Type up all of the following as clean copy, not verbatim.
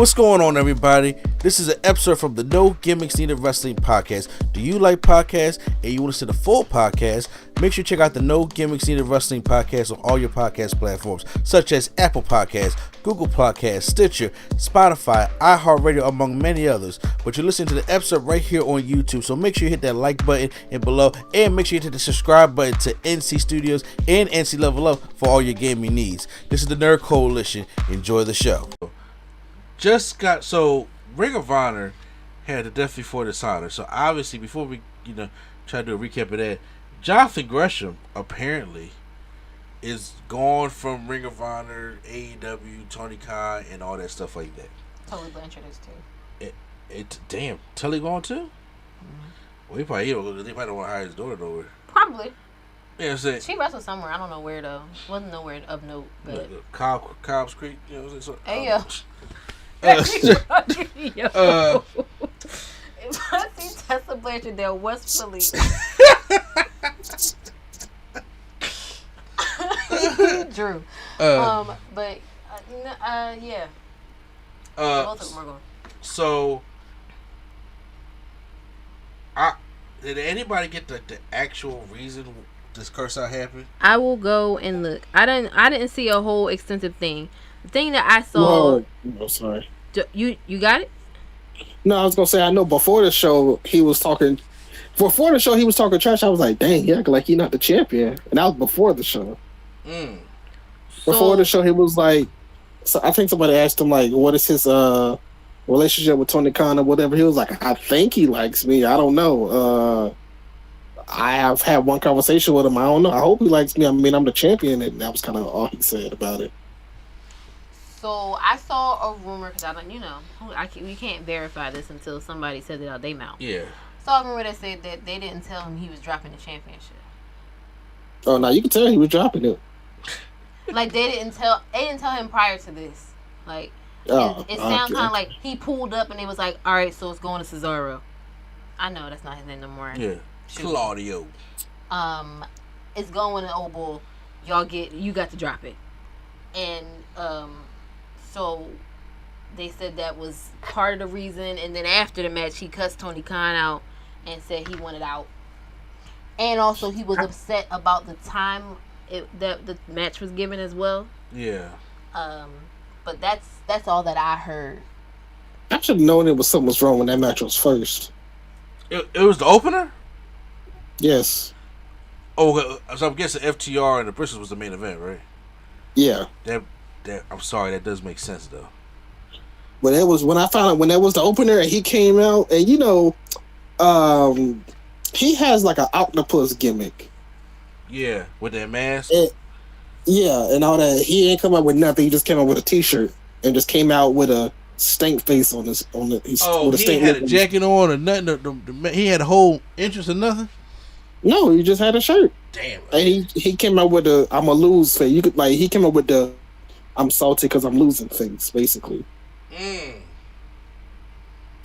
What's going on, everybody? This is an episode from the No Gimmicks Needed Wrestling podcast. Do you like podcasts and you want to see the full podcast? Make sure you check out the No Gimmicks Needed Wrestling podcast on all your podcast platforms, such as Apple Podcasts, Google Podcasts, Stitcher, Spotify, iHeartRadio, among many others. But you're listening to the episode right here on YouTube, so make sure you hit that like button and below, and make sure you hit the subscribe button to NC Studios and NC Level Up for all your gaming needs. This is the Nerd Coalition. Enjoy the show. Ring of Honor had the Death Before Dishonor. So obviously, before we try to do a recap of that, Jonathan Gresham apparently is gone from Ring of Honor, AEW, Tony Khan, and all that stuff like that. Tully Blanchard is too. Damn, Tully gone too? Mm-hmm. Well, they probably don't want to hire his daughter over. Probably. Yeah, I'm saying. She wrestled somewhere. I don't know where though. Wasn't nowhere of note. But Cobb's Creek. You know what I'm saying? Hey yo. If I see Tessa Blanchard there, West Philly. Drew. Yeah. Both of them are gone. So, did anybody get the actual reason this curse out happened? I will go and look. I didn't see a whole extensive thing. The thing that I saw. Oh, sorry. You got it? No, I was gonna say I know before the show he was talking. Before the show he was talking trash. I was like, dang, he acting like he's not the champion, and that was before the show. Before the show, he was like, so I think somebody asked him like, what is his relationship with Tony Khan or whatever. He was like, I think he likes me. I don't know. I have had one conversation with him. I don't know. I hope he likes me. I mean, I'm the champion, and that was kind of all he said about it. So I saw a rumor because I don't, we can't verify this until somebody says it out their mouth. Yeah. Saw a rumor that said that they didn't tell him he was dropping the championship. Oh, no, you can tell he was dropping it. Like they didn't tell him prior to this. Like it sounds kind of like he pulled up and it was like, all right, so it's going to Cesaro. I know that's not his name no more. Yeah. Claudio. It's going to Old Bull. You got to drop it, and so they said that was part of the reason. And then after the match, he cussed Tony Khan out and said he wanted out, and also he was upset about the time that the match was given as well. Yeah. But that's all that I heard. I should have known something was wrong when that match was first. It was the opener? Yes. Oh, so I'm guessing FTR and the Briscoes was the main event, right? Yeah. That I'm sorry, that does make sense though. But it was when I found out when that was the opener and he came out and he has like an octopus gimmick. Yeah, with that mask. And all that. He ain't come out with nothing. He just came out with a T-shirt and just came out with a stank face on his. He had a jacket on or nothing. He had a whole interest in nothing. No, he just had a shirt. Damn. And he came out with the I'm a lose face. He came out with the I'm salty because I'm losing face, basically.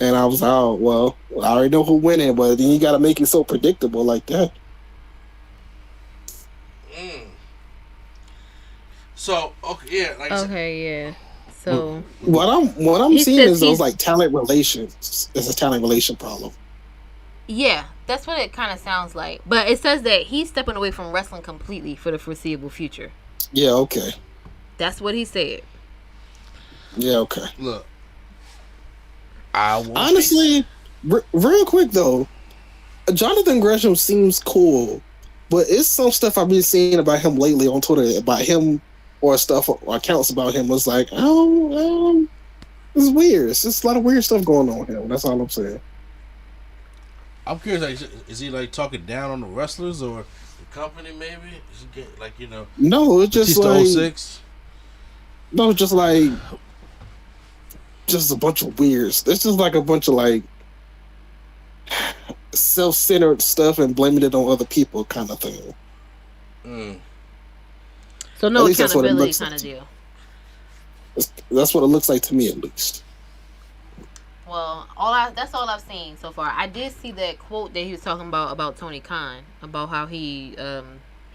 And I was like, oh well, I already know who winning, but then you got to make it so predictable like that. So yeah. So what I'm seeing is those like talent relations. It's a talent relation problem. Yeah, that's what it kind of sounds like. But it says that he's stepping away from wrestling completely for the foreseeable future. Yeah, okay. That's what he said. Yeah, okay. Look, honestly, real quick though, Jonathan Gresham seems cool, but it's some stuff I've been seeing about him lately on Twitter about him or stuff or accounts about him was like, it's weird. It's just a lot of weird stuff going on with him. That's all I'm saying. I'm curious, like, is he like talking down on the wrestlers or the company? Maybe is he No, it's just like 06? No, just a bunch of weirds. It's just like a bunch of like self-centered stuff and blaming it on other people kind of thing. So no accountability kind of deal. That's what it looks like to me, at least. Well, that's all I've seen so far. I did see that quote that he was talking about Tony Khan, about how he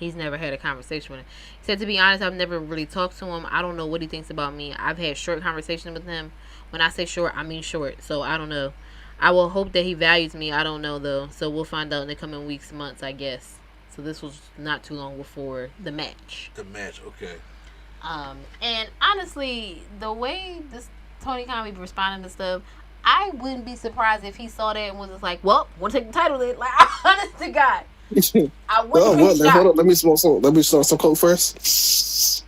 He's never had a conversation with him. He said, to be honest, I've never really talked to him. I don't know what he thinks about me. I've had short conversations with him. When I say short, I mean short. So I don't know. I will hope that he values me. I don't know, though. So we'll find out in the coming weeks, months, I guess. So this was not too long before the match. The match, okay. And honestly, the way this Tony Khan be responding to stuff, I wouldn't be surprised if he saw that and was just like, well, want to take the title then? Like, honest to God. I wouldn't be shocked. Hold on, let me smoke some coke first.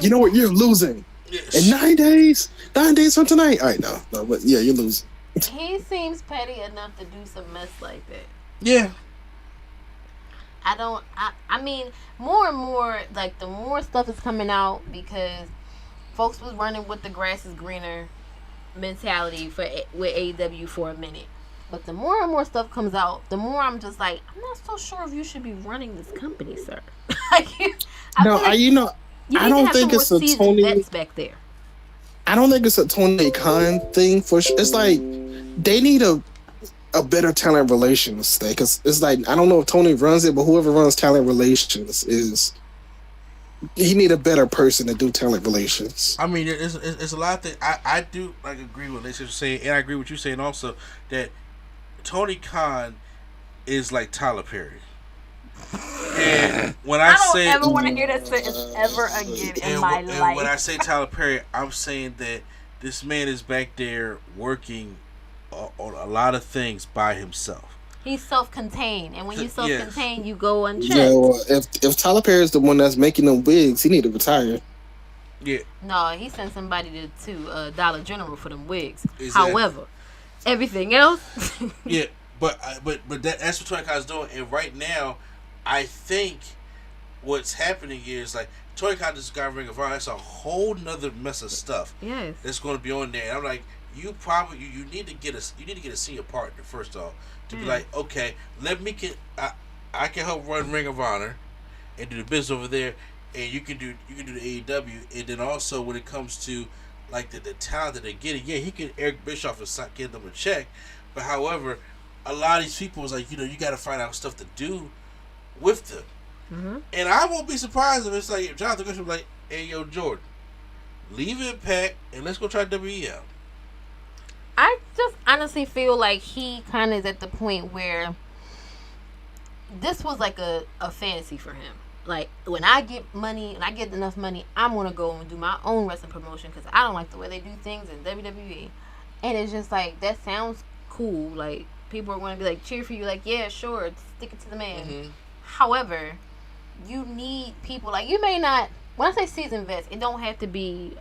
You know what? You're losing. Yes. In 9 days? 9 days from tonight? All right, no, but yeah, you're losing. He seems petty enough to do some mess like that. Yeah. I mean, more and more, like, the more stuff is coming out because folks was running with the grass is greener mentality with AEW for a minute. But the more and more stuff comes out, the more I'm just like, I'm not so sure if you should be running this company, sir. I don't think it's a Tony vets back there. I don't think it's a Tony Khan thing for sure. It's like they need a better talent relations thing, because it's like, I don't know if Tony runs it, but whoever runs talent relations he need a better person to do talent relations. I mean, it's a lot of things. I do like agree with what you're saying, and I agree with you saying also that Tony Khan is like Tyler Perry. And when I don't ever want to hear that sentence ever again in my life. And when I say Tyler Perry, I'm saying that this man is back there working on a lot of things by himself. He's self-contained, and when you self-contained, you go unchecked. Yeah, well, if Tyler Perry is the one that's making them wigs, he need to retire. Yeah. No, he sent somebody to Dollar General for them wigs. Exactly. However, everything else. Yeah, but that's what Tony Khan's doing, and right now, I think what's happening is like Tony Khan just got Ring of Honor. That's a whole nother mess of stuff. Yes. That's going to be on there. And I'm like, you need to get a senior partner first off to be like, okay, I can help run Ring of Honor and do the business over there, and you can do the AEW, and then also when it comes to like the talent that they're getting, yeah, he can Eric Bischoff and give them a check, but however, a lot of these people is like, you got to find out stuff to do with them. Mm-hmm. And I won't be surprised if it's like if Jonathan Gresham like, hey, yo, Jordan, leave Impact and let's go try WWE out. I just honestly feel like he kind of is at the point where this was like a fantasy for him. Like, when I get money and I get enough money, I'm going to go and do my own wrestling promotion because I don't like the way they do things in WWE. And it's just like, that sounds cool. Like, people are going to be like, cheer for you. Like, yeah, sure, stick it to the man. Mm-hmm. However, you need people, like, you may not, when I say seasoned vets, it don't have to be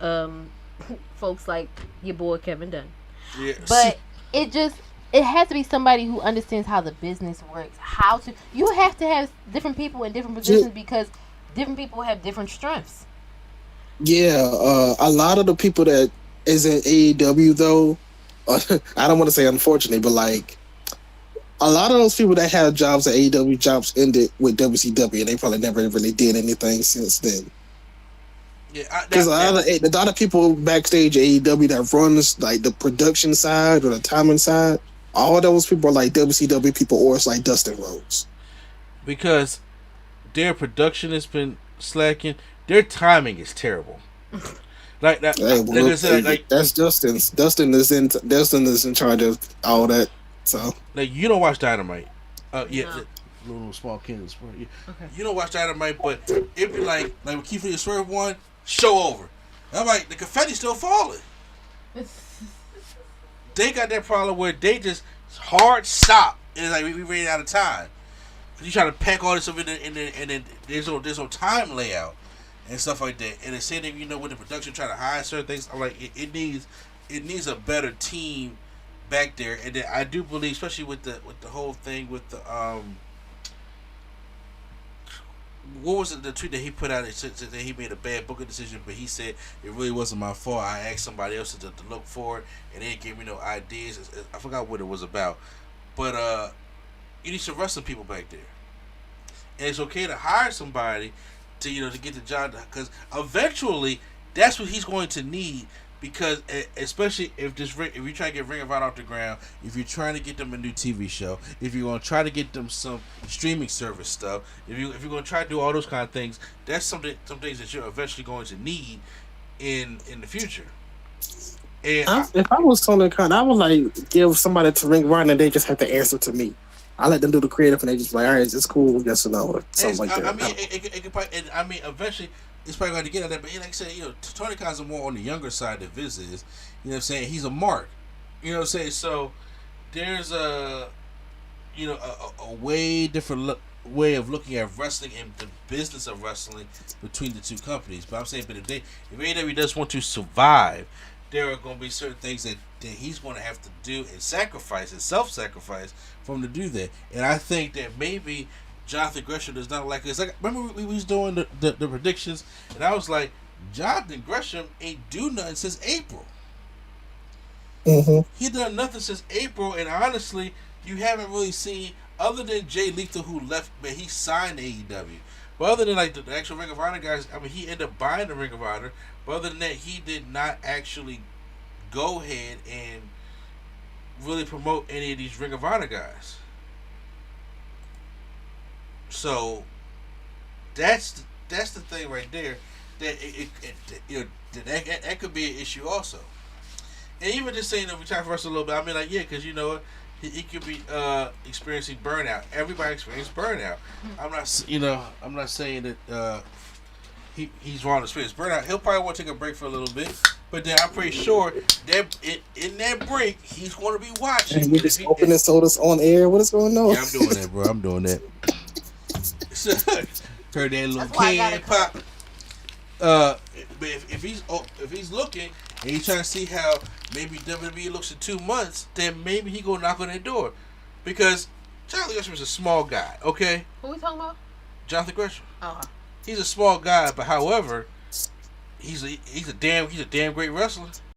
folks like your boy Kevin Dunn. Yes. But it has to be somebody who understands how the business works. You have to have different people in different positions because different people have different strengths. Yeah, a lot of the people that is in AEW though, I don't want to say unfortunately, but like a lot of those people that had jobs at AEW, jobs ended with WCW, and they probably never really did anything since then. Yeah, because a lot of people backstage at AEW that runs like the production side or the timing side, all those people are like WCW people, or it's like Dustin Rhodes. Because their production has been slacking, their timing is terrible. Like that, that's Dustin's. Dustin is in charge of all that. So like, you don't watch Dynamite, little small kids. Yeah. Okay. You don't watch Dynamite, but it'd be like when Keith Lee Swerve won, show over. I'm like, the confetti's still falling. They got that problem where they just hard stop, and it's like we ran out of time. You try to pack all this stuff in, and then there's no time layout and stuff like that. And the same thing, with the production trying to hide certain things. I'm like, it needs a better team back there. And then I do believe, especially with the whole thing with the what was it, the tweet that he put out that he made a bad booking decision, but he said it really wasn't my fault. I asked somebody else to look for it, and they gave me no ideas. I forgot what it was about, but you need some wrestling people back there, and it's okay to hire somebody to to get the job, because eventually that's what he's going to need because especially if you're trying to get Ring of Honor off the ground, if you're trying to get them a new TV show, if you're going to try to get them some streaming service stuff, if you're going to try to do all those kind of things, that's some things that you're eventually going to need in the future. And if I was Tony Khan, I would like give somebody to Ring of Honor and they just have to answer to me. I let them do the creative and they just like, all right, it's cool, yes or no, or something like that. I mean, it could probably, eventually. It's probably going to get at that, but like I said, Tony Khan's more on the younger side than Viz is. You know what I'm saying? He's a mark. You know what I'm saying? So there's a way different way of looking at wrestling and the business of wrestling between the two companies. But I'm saying, but if AEW does want to survive, there are going to be certain things that he's going to have to do and self-sacrifice for him to do that. And I think that maybe Jonathan Gresham does not like it. It's like, remember we was doing the predictions, and I was like, Jonathan Gresham ain't do nothing since April. Mm-hmm. He done nothing since April, and honestly, you haven't really seen, other than Jay Lethal who left, but he signed AEW. But other than like the actual Ring of Honor guys, I mean, he ended up buying the Ring of Honor. But other than that, he did not actually go ahead and really promote any of these Ring of Honor guys. So that's the thing right there, that that could be an issue also. And even just saying that we talk for us a little bit, I mean, like, yeah, because you know what, he could be experiencing burnout. Everybody experiences burnout. I'm not saying that he's wrong to experience burnout. He'll probably want to take a break for a little bit, but then I'm pretty sure that in that break he's going to be watching. And we just opening sodas on air. What is going on? Yeah, I'm doing that, bro. I'm doing that. Heard that little can pop. But if he's looking and he's trying to see how maybe WWE looks in 2 months, then maybe he gonna knock on that door, because Jonathan Gresham is a small guy. Okay. Who we talking about? Jonathan Gresham. Oh. He's a small guy, but however, he's a damn great wrestler.